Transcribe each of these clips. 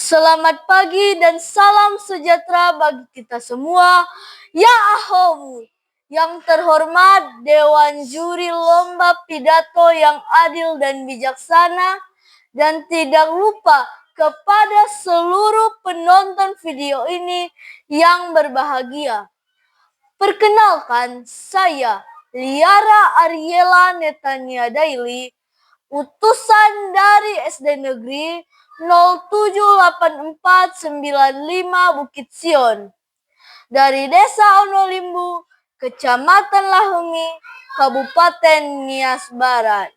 Selamat pagi dan salam sejahtera bagi kita semua. Ya Ahomu, yang terhormat Dewan Juri Lomba Pidato yang adil dan bijaksana, dan tidak lupa kepada seluruh penonton video ini yang berbahagia. Perkenalkan, saya Liara Ariela Netania Daily, utusan dari SD Negeri 078495 Bukit Sion, dari Desa Onolimbu, Kecamatan Lahungi, Kabupaten Nias Barat.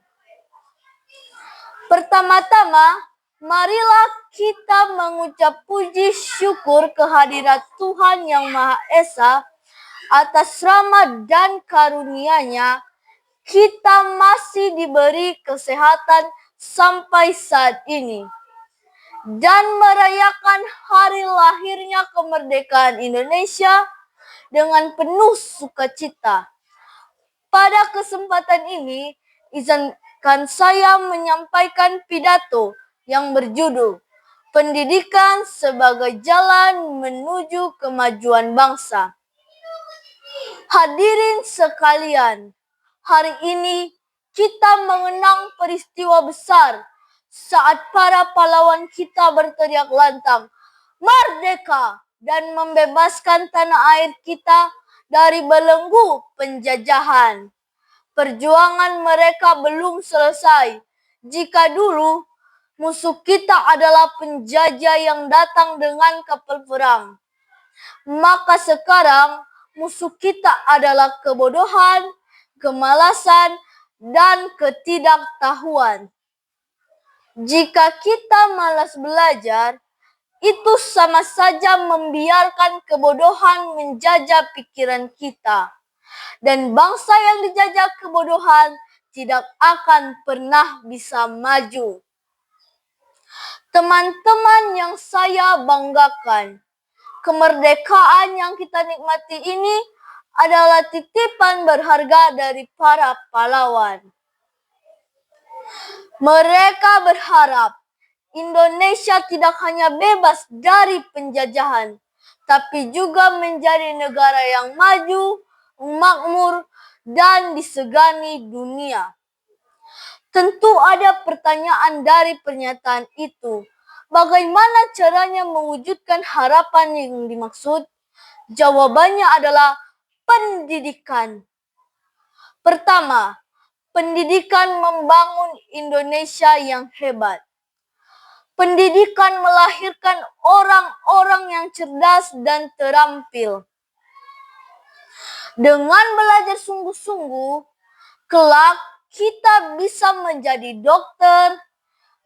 Pertama-tama, marilah kita mengucap puji syukur kehadirat Tuhan Yang Maha Esa atas rahmat dan karunia-Nya. Kita masih diberi kesehatan sampai saat ini dan merayakan hari lahirnya kemerdekaan Indonesia dengan penuh sukacita. Pada kesempatan ini, izinkan saya menyampaikan pidato yang berjudul Pendidikan sebagai Jalan Menuju Kemajuan Bangsa. Hadirin sekalian, hari ini kita mengenang peristiwa besar saat para pahlawan kita berteriak lantang, "Merdeka!" dan membebaskan tanah air kita dari belenggu penjajahan. Perjuangan mereka belum selesai. Jika dulu musuh kita adalah penjajah yang datang dengan kapal perang, maka sekarang musuh kita adalah kebodohan, kemalasan, dan ketidaktahuan. Jika kita malas belajar, itu sama saja membiarkan kebodohan menjajah pikiran kita. Dan bangsa yang dijajah kebodohan tidak akan pernah bisa maju. Teman-teman yang saya banggakan, kemerdekaan yang kita nikmati ini adalah titipan berharga dari para pahlawan. Mereka berharap Indonesia tidak hanya bebas dari penjajahan, tapi juga menjadi negara yang maju, makmur, dan disegani dunia. Tentu ada pertanyaan dari pernyataan itu. Bagaimana caranya mewujudkan harapan yang dimaksud? Jawabannya adalah pendidikan. Pertama, pendidikan membangun Indonesia yang hebat. Pendidikan melahirkan orang-orang yang cerdas dan terampil. Dengan belajar sungguh-sungguh, kelak kita bisa menjadi dokter,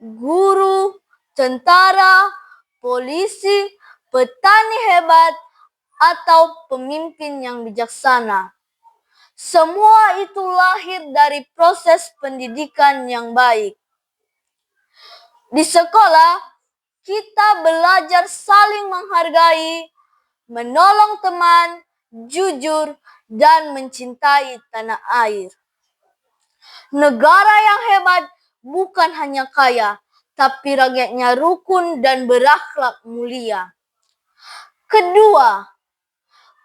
guru, tentara, polisi, petani hebat, atau pemimpin yang bijaksana. Semua itu lahir dari proses pendidikan yang baik. Di sekolah, kita belajar saling menghargai, menolong teman, jujur, dan mencintai tanah air. Negara yang hebat bukan hanya kaya, tapi rakyatnya rukun dan berakhlak mulia. Kedua,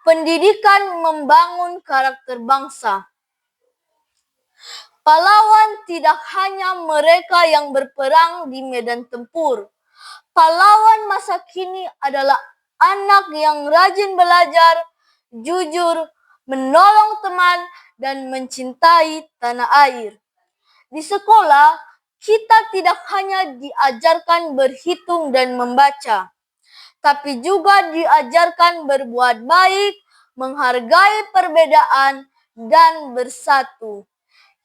pendidikan membangun karakter bangsa. Pahlawan tidak hanya mereka yang berperang di medan tempur. Pahlawan masa kini adalah anak yang rajin belajar, jujur, menolong teman, dan mencintai tanah air. Di sekolah, kita tidak hanya diajarkan berhitung dan membaca, tapi juga diajarkan berbuat baik, menghargai perbedaan, dan bersatu.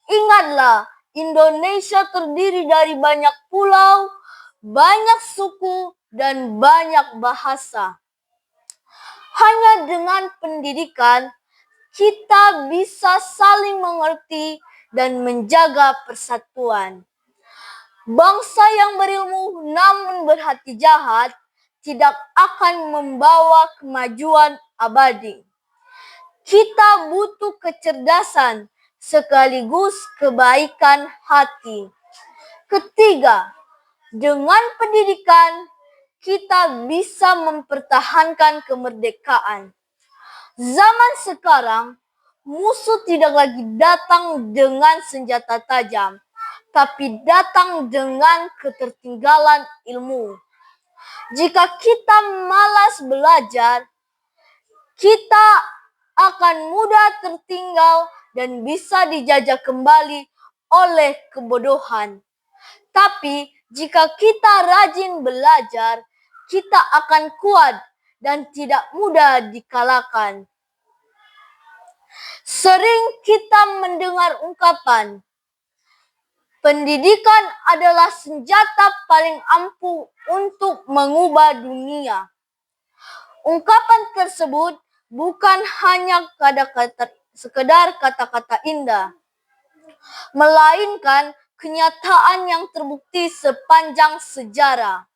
Ingatlah, Indonesia terdiri dari banyak pulau, banyak suku, dan banyak bahasa. Hanya dengan pendidikan, kita bisa saling mengerti dan menjaga persatuan. Bangsa yang berilmu namun berhati jahat tidak akan membawa kemajuan abadi. Kita butuh kecerdasan sekaligus kebaikan hati. Ketiga, dengan pendidikan kita bisa mempertahankan kemerdekaan. Zaman sekarang, musuh tidak lagi datang dengan senjata tajam, tapi datang dengan ketertinggalan ilmu. Jika kita malas belajar, kita akan mudah tertinggal dan bisa dijajah kembali oleh kebodohan. Tapi jika kita rajin belajar, kita akan kuat dan tidak mudah dikalahkan. Sering kita mendengar ungkapan, pendidikan adalah senjata paling ampuh untuk mengubah dunia. Ungkapan tersebut bukan hanya sekedar kata-kata indah, melainkan kenyataan yang terbukti sepanjang sejarah.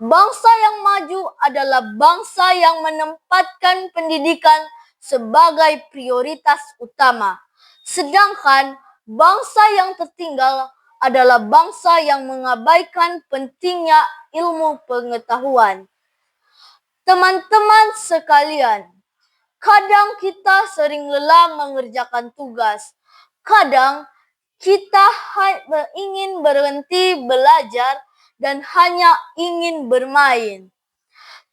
Bangsa yang maju adalah bangsa yang menempatkan pendidikan sebagai prioritas utama. Sedangkan bangsa yang tertinggal adalah bangsa yang mengabaikan pentingnya ilmu pengetahuan. Teman-teman sekalian, kadang kita sering lelah mengerjakan tugas. Kadang kita ingin berhenti belajar dan hanya ingin bermain.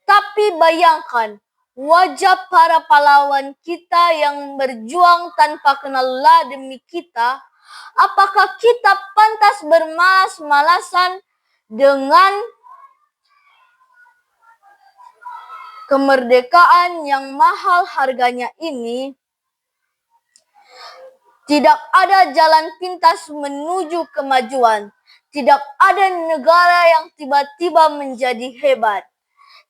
Tapi bayangkan wajah para pahlawan kita yang berjuang tanpa kenal lelah demi kita. Apakah kita pantas bermalas-malasan dengan kemerdekaan yang mahal harganya ini? Tidak ada jalan pintas menuju kemajuan. Tidak ada negara yang tiba-tiba menjadi hebat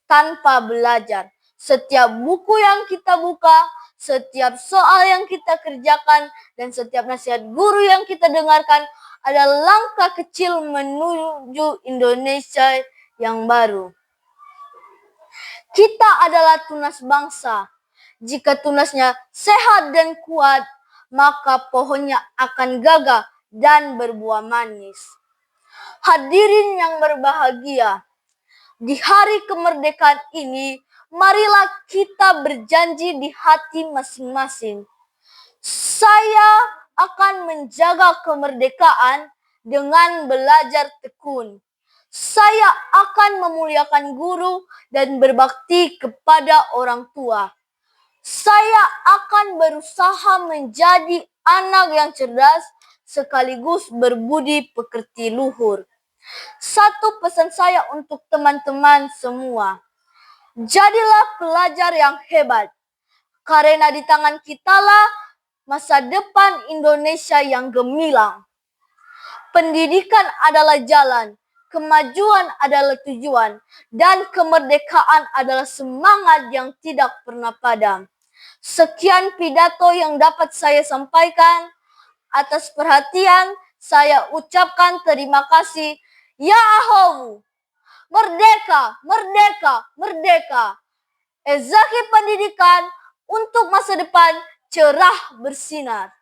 tanpa belajar. Setiap buku yang kita buka, setiap soal yang kita kerjakan, dan setiap nasihat guru yang kita dengarkan adalah langkah kecil menuju Indonesia yang baru. Kita adalah tunas bangsa. Jika tunasnya sehat dan kuat, maka pohonnya akan gagah dan berbuah manis. Hadirin yang berbahagia, di hari kemerdekaan ini, marilah kita berjanji di hati masing-masing. Saya akan menjaga kemerdekaan dengan belajar tekun. Saya akan memuliakan guru dan berbakti kepada orang tua. Saya akan berusaha menjadi anak yang cerdas sekaligus berbudi pekerti luhur. Satu pesan saya untuk teman-teman semua, jadilah pelajar yang hebat, karena di tangan kitalah masa depan Indonesia yang gemilang. Pendidikan adalah jalan, kemajuan adalah tujuan, dan kemerdekaan adalah semangat yang tidak pernah padam. Sekian pidato yang dapat saya sampaikan. Atas perhatian, saya ucapkan terima kasih. Ya Ahowu, merdeka, merdeka, merdeka. Ezaki pendidikan untuk masa depan cerah bersinar.